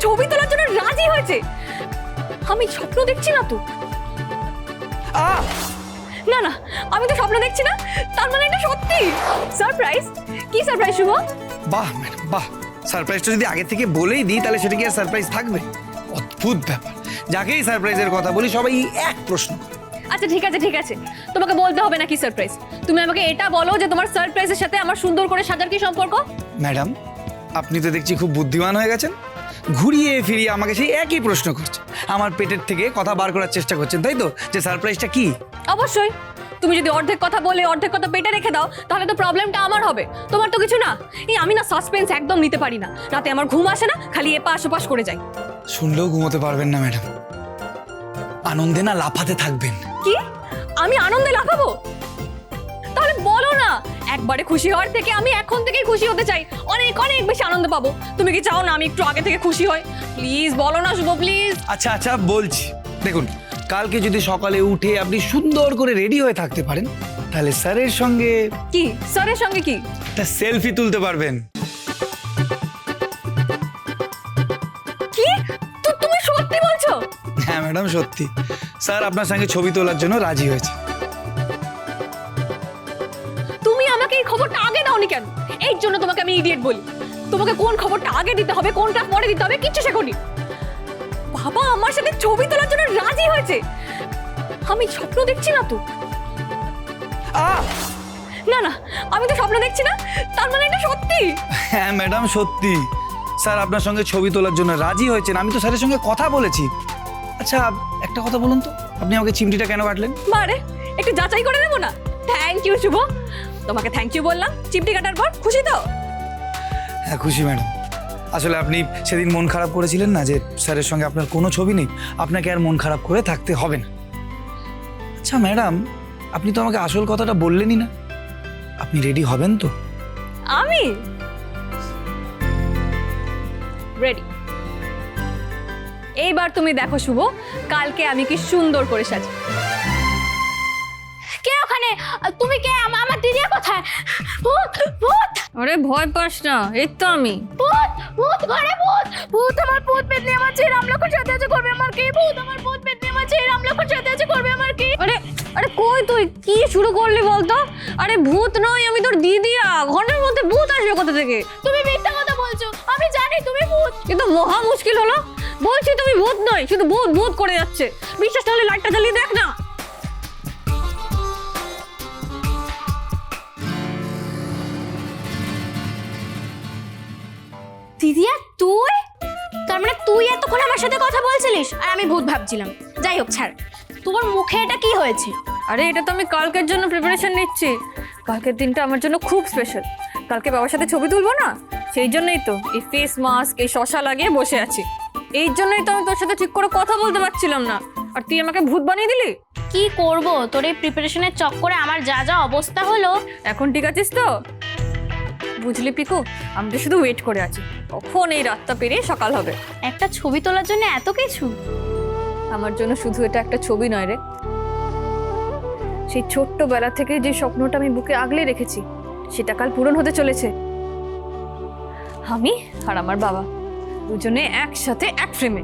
ছবি তোলার জন্য রাজি হয়েছে। আমি স্বপ্ন দেখছি না তো? না না, আমি তো স্বপ্ন দেখছি না, তার মানে এটা সত্যি সারপ্রাইজ। কি সারপ্রাইজ শুভ? বাহ ম্যাডাম বাহ, সারপ্রাইজটা যদি আগে থেকে বলেই দিই তাহলে সেটা কি আর সারপ্রাইজ থাকবে? অদ্ভুত ব্যাপার, যাকেই সারপ্রাইজের কথা বলি সবাই এক প্রশ্ন। আচ্ছা ঠিক আছে ঠিক আছে, তোমাকে বলতে হবে না কি সারপ্রাইজ। তুমি আমাকে এটা বলো যে তোমার সারপ্রাইজের সাথে আমার সুন্দর করে সাজার কি সম্পর্ক? ম্যাডাম আপনি তো দেখছি খুব বুদ্ধিমান হয়ে গেছেন, ঘুরিয়ে ফিরিয়ে আমাকে সেই একই প্রশ্ন করছেন, আমার পেটের থেকে কথা বার করার চেষ্টা করছেন, তাই তো? যে সারপ্রাইজটা কি? অবশ্যই। তুমি যদি অর্ধেক কথা বলে অর্ধেক কথা পেটে রেখে দাও তাহলে তো প্রবলেমটা আমার হবে, তোমার তো কিছু না। এই আমি না সাসপেন্স একদম নিতে পারি না, রাতে আমার ঘুম আসে না, খালি এপাশ ওপাশ করে যাই। শুনলেও ঘুমোতে পারবেন না ম্যাডাম, আনন্দে না লাফাতে থাকবেন। কি? আমি আনন্দে লাফাবো? তাহলে বলো না, একবারে খুশি হওয়ার থেকে আমি এখন থেকেই খুশি হতে চাই, অনেক অনেক বেশি আনন্দ পাবো। তুমি কি চাও না আমি একটু আগে থেকে খুশি হই? প্লিজ বলো না শুভ, প্লিজ। আচ্ছা আচ্ছা বলছি, দেখুন কালকে যদি সকালে উঠে আপনি সুন্দর করে রেডি হয়ে থাকতে পারেন তাহলে স্যারের সঙ্গে কি? স্যারের সঙ্গে কি? একটা সেলফি তুলতে পারবেন। কি? তুমি সত্যি বলছো? হ্যাঁ ম্যাডাম সত্যি, স্যার আপনার সঙ্গে ছবি তোলার জন্য রাজি হয়েছে। তুমি আমাকে এই খবরটা আগে দাওনি কেন? এই জন্য তোমাকে আমি ইডিয়েট বলি। তোমাকে কোন খবরটা আগে দিতে হবে কোনটা পরে দিতে হবে কিচ্ছু শেখোনি। বাবা আমার সাথে ছবি তোলার জন্য রাজি হয়েছে। আমি স্বপ্ন দেখছি না তো? না না, আমি তো স্বপ্ন দেখছি না, তার মানে এটা সত্যি। হ্যাঁ ম্যাডাম সত্যি, স্যার আপনার সঙ্গে ছবি তোলার জন্য রাজি হয়েছেন, আমি তো স্যারের সঙ্গে কথা বলেছি। আচ্ছা একটা কথা বলুন তো, আপনি আমাকে চিমটিটা কেন কাটলেন? বারে একটু যাচাই করে নেবো না? থ্যাংক ইউ শুভ, তোমাকে থ্যাংক ইউ বললাম চিমটি কাটার পর। খুশি তো? হ্যাঁ খুশি ম্যাডাম। আসলে আপনি সেদিন মন খারাপ করেছিলেন না যে স্যারের সঙ্গে আপনার কোনো ছবি নেই, আপনাকে আর মন খারাপ করে থাকতে হবে না। আচ্ছা ম্যাডাম, আপনি তো আমাকে আসল কথাটা বললেনই না, আপনি রেডি হবেন তো? আমি রেডি। এইবার তুমি দেখো শুভ, কালকে আমি কি সুন্দর করে সাজি। কে ওখানে? তুমি কে? আমার দিদি কোথায়? ভূত ভূত! আরে ভয় পাস না, এই তো আমি। ভূত ভূত! ঘরে ভূত! ভূত আমার ভূত পেতনি আমার চেয়ে রামলক্ষণ সাথে আছে করবে আমার কি? ভূত আমার ভূত পেতনি আমার চেয়ে রামলক্ষণ সাথে আছে করবে আমার কি? আরে আরে কই তুই কি শুরু করলি বলতো? আরে ভূত নয়, আমি তোর দিদিয়া। ঘরের মধ্যে ভূত আসবে কোথা থেকে? তুমি মিথ্যা কথা বলছো, আমি জানি তুমি ভূত। কিন্তু মহা মুশকিল হলো, বলছি তুমি ভূত নয়, শুধু ভূত ভূত করে যাচ্ছে। বিশ্বাস না হলে লাইটটা জ্বালিয়ে দেখ না। দিদিয়া তুই? তার মানে তুই এতক্ষণ আমার সাথে কথা বলছিলিস আর আমি ভূত ভাবছিলাম। যাই হোক ছাড়, তোমার মুখে এটা কি হয়েছে? আরে এটা তো আমি কালকের জন্য প্রিপারেশন নিচ্ছি। কালকের দিনটা আমার জন্য খুব স্পেশাল। কালকে বাবার সাথে ছবি তুলবো না, সেই জন্যই তো এই ফেস মাস্ক এই শসা লাগিয়ে বসে আছি। এই জন্যই তো আমি তোর সাথে ঠিক করে কথা বলতে পারছিলাম না, আর তুই আমাকে ভূত বানিয়ে দিলি। কি করব, তোর এই প্রিপারেশনের চক্করে আমার যা যা অবস্থা হলো। এখন ঠিক আছিস তো? বুঝলি পিকু, আমি তো শুধু ওয়েট করে আছি কখন এই রাতটা পেরিয়ে সকাল হবে। একটা ছবি তোলার জন্য এত কিছু? আমার জন্য শুধু এটা একটা ছবি নয় রে, সেই ছোট্টবেলা থেকে যে স্বপ্নটা আমি বুকে আগলে রেখেছি সেটা কাল পূরণ হতে চলেছে। আমি আর আমার বাবা দুজনে একসাথে এক ফ্রেমে।